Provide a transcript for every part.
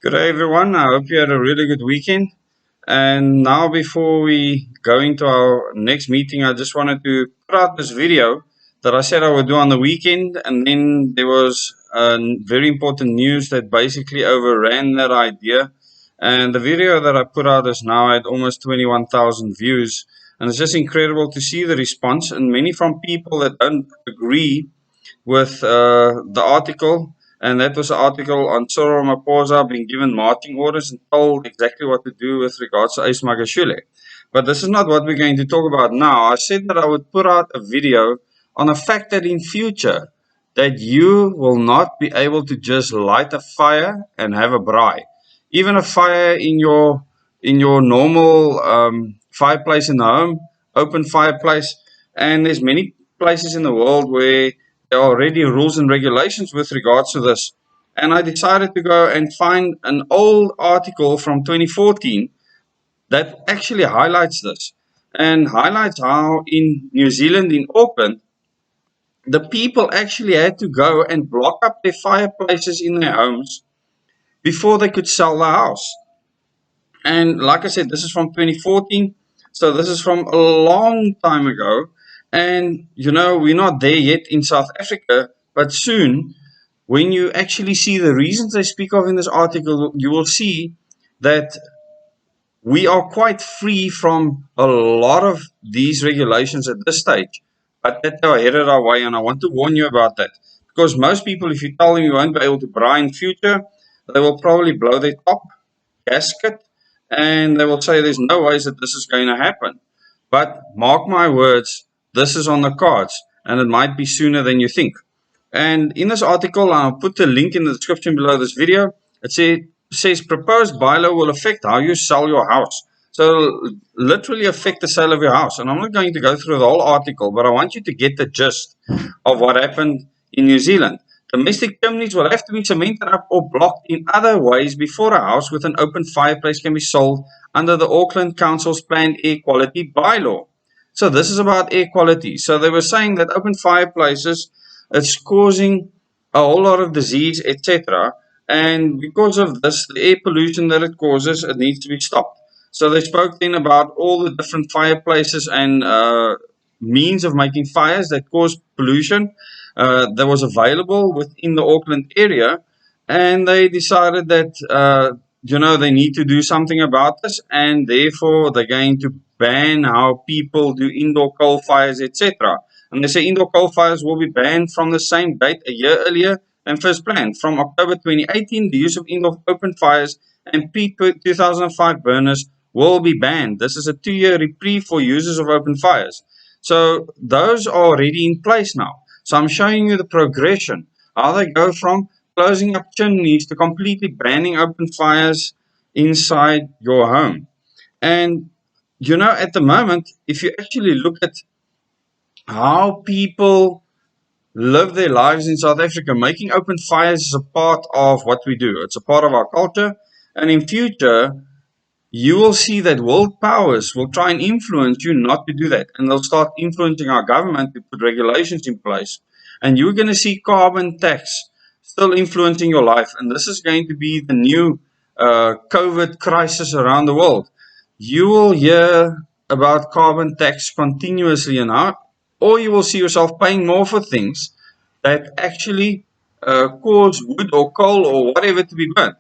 Good day, everyone. I hope you had a really good weekend. And now, before we go into our next meeting, I just wanted to put out this video that I said I would do on the weekend. And then there was very important news that basically overran that idea. And the video that I put out is now at almost 21,000 views. And it's just incredible to see the response, and many from people that don't agree with the article, and that was an article on Cyril Ramaphosa being given marching orders and told exactly what to do with regards to Ace Magashule. But this is not what we're going to talk about now. I said that I would put out a video on the fact that in future that you will not be able to just light a fire and have a braai. Even a fire in your normal fireplace in the home, open fireplace, and there's many places in the world where there are already rules and regulations with regards to this. And I decided to go and find an old article from 2014 that actually highlights this and highlights how in New Zealand, in Auckland, the people actually had to go and block up their fireplaces in their homes before they could sell the house. And like I said, this is from 2014. So this is from a long time ago. And, we're not there yet in South Africa, but soon, when you actually see the reasons they speak of in this article, you will see that we are quite free from a lot of these regulations at this stage. But that they are headed our way, and I want to warn you about that. Because most people, if you tell them you won't be able to braai in future, they will probably blow their top gasket, and they will say there's no ways that this is going to happen. But mark my words, this is on the cards, and it might be sooner than you think. And in this article, I'll put the link in the description below this video. It says proposed bylaw will affect how you sell your house. So literally affect the sale of your house. And I'm not going to go through the whole article, but I want you to get the gist of what happened in New Zealand. Domestic chimneys will have to be cemented up or blocked in other ways before a house with an open fireplace can be sold under the Auckland Council's planned air quality bylaw. So this is about air quality. So they were saying that open fireplaces, it's causing a whole lot of disease, etc. And because of this, the air pollution that it causes, it needs to be stopped. So they spoke then about all the different fireplaces and means of making fires that cause pollution that was available within the Auckland area, and they decided that they need to do something about this, and therefore they're going to ban how people do indoor coal fires, etc. And they say indoor coal fires will be banned from the same date a year earlier than first planned. From October 2018, the use of indoor open fires and pre-2005 burners will be banned. This is a 2-year reprieve for users of open fires. So those are already in place now. So I'm showing you the progression, how they go from closing up chimneys to completely banning open fires inside your home. And, at the moment, if you actually look at how people live their lives in South Africa, making open fires is a part of what we do. It's a part of our culture. And in future, you will see that world powers will try and influence you not to do that. And they'll start influencing our government to put regulations in place. And you're going to see carbon tax still influencing your life. And this is going to be the new COVID crisis around the world. You will hear about carbon tax continuously now, or you will see yourself paying more for things that actually cause wood or coal or whatever to be burnt.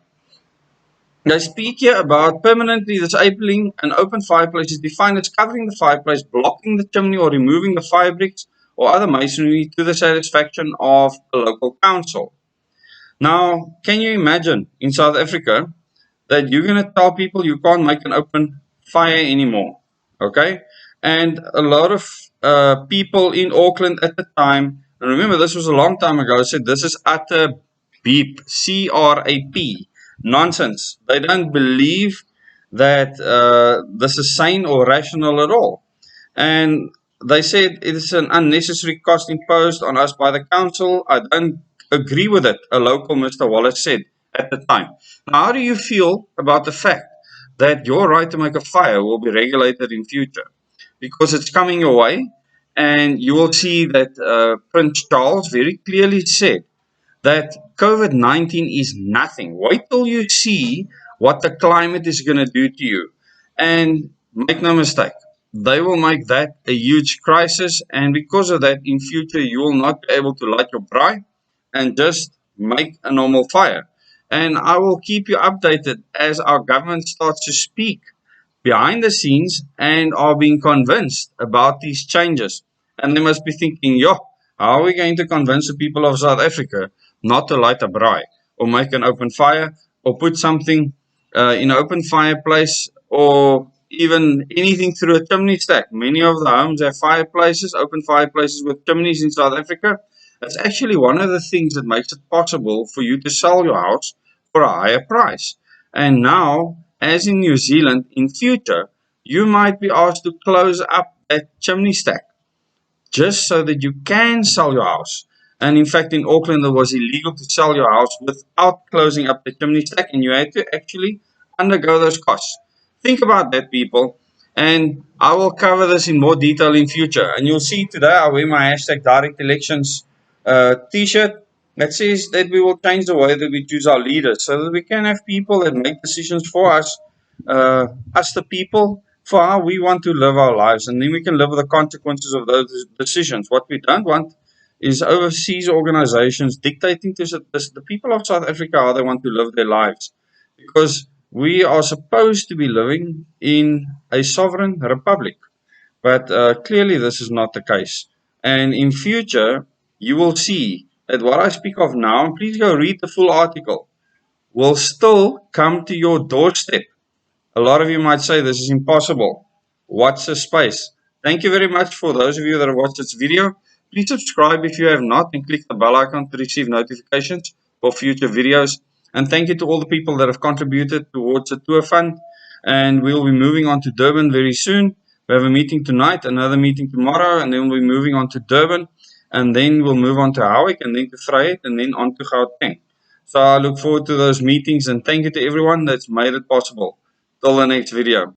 They speak here about permanently disabling an open fireplace is defined as covering the fireplace, blocking the chimney, or removing the fire bricks or other masonry to the satisfaction of a local council. Now, can you imagine in South Africa that you're going to tell people you can't make an open fire anymore? Okay? And a lot of people in Auckland at the time, and remember this was a long time ago, said this is utter beep, CRAP. Nonsense. They don't believe that this is sane or rational at all. And they said it is an unnecessary cost imposed on us by the council. I don't agree with it, a local Mr. Wallace said at the time. Now, how do you feel about the fact that your right to make a fire will be regulated in future? Because it's coming your way, and you will see that Prince Charles very clearly said that COVID-19 is nothing. Wait till you see what the climate is going to do to you. And make no mistake, they will make that a huge crisis. And because of that, in future, you will not be able to light your braai and just make a normal fire. And I will keep you updated as our government starts to speak behind the scenes and are being convinced about these changes. And they must be thinking, yo, how are we going to convince the people of South Africa not to light a braai or make an open fire or put something in an open fireplace or even anything through a chimney stack? Many of the homes have fireplaces, open fireplaces with chimneys in South Africa. That's actually one of the things that makes it possible for you to sell your house for a higher price. And now, as in New Zealand, in future, you might be asked to close up that chimney stack just so that you can sell your house. And in fact, in Auckland, it was illegal to sell your house without closing up the chimney stack, and you had to actually undergo those costs. Think about that, people. And I will cover this in more detail in future. And you'll see today I wear my hashtag direct elections t-shirt that says that we will change the way that we choose our leaders so that we can have people that make decisions for us the people, for how we want to live our lives, and then we can live with the consequences of those decisions. What we don't want is overseas organizations dictating to the people of South Africa how they want to live their lives, because we are supposed to be living in a sovereign republic. But clearly, this is not the case. And in future, you will see that what I speak of now, and please go read the full article, will still come to your doorstep. A lot of you might say this is impossible. Watch the space. Thank you very much for those of you that have watched this video. Please subscribe if you have not and click the bell icon to receive notifications for future videos. And thank you to all the people that have contributed towards the tour fund. And we'll be moving on to Durban very soon. We have a meeting tonight, another meeting tomorrow, and then we'll be moving on to Durban. And then we'll move on to Howick, and then to Vryheid, and then on to Gauteng. So I look forward to those meetings, and thank you to everyone that's made it possible. Till the next video.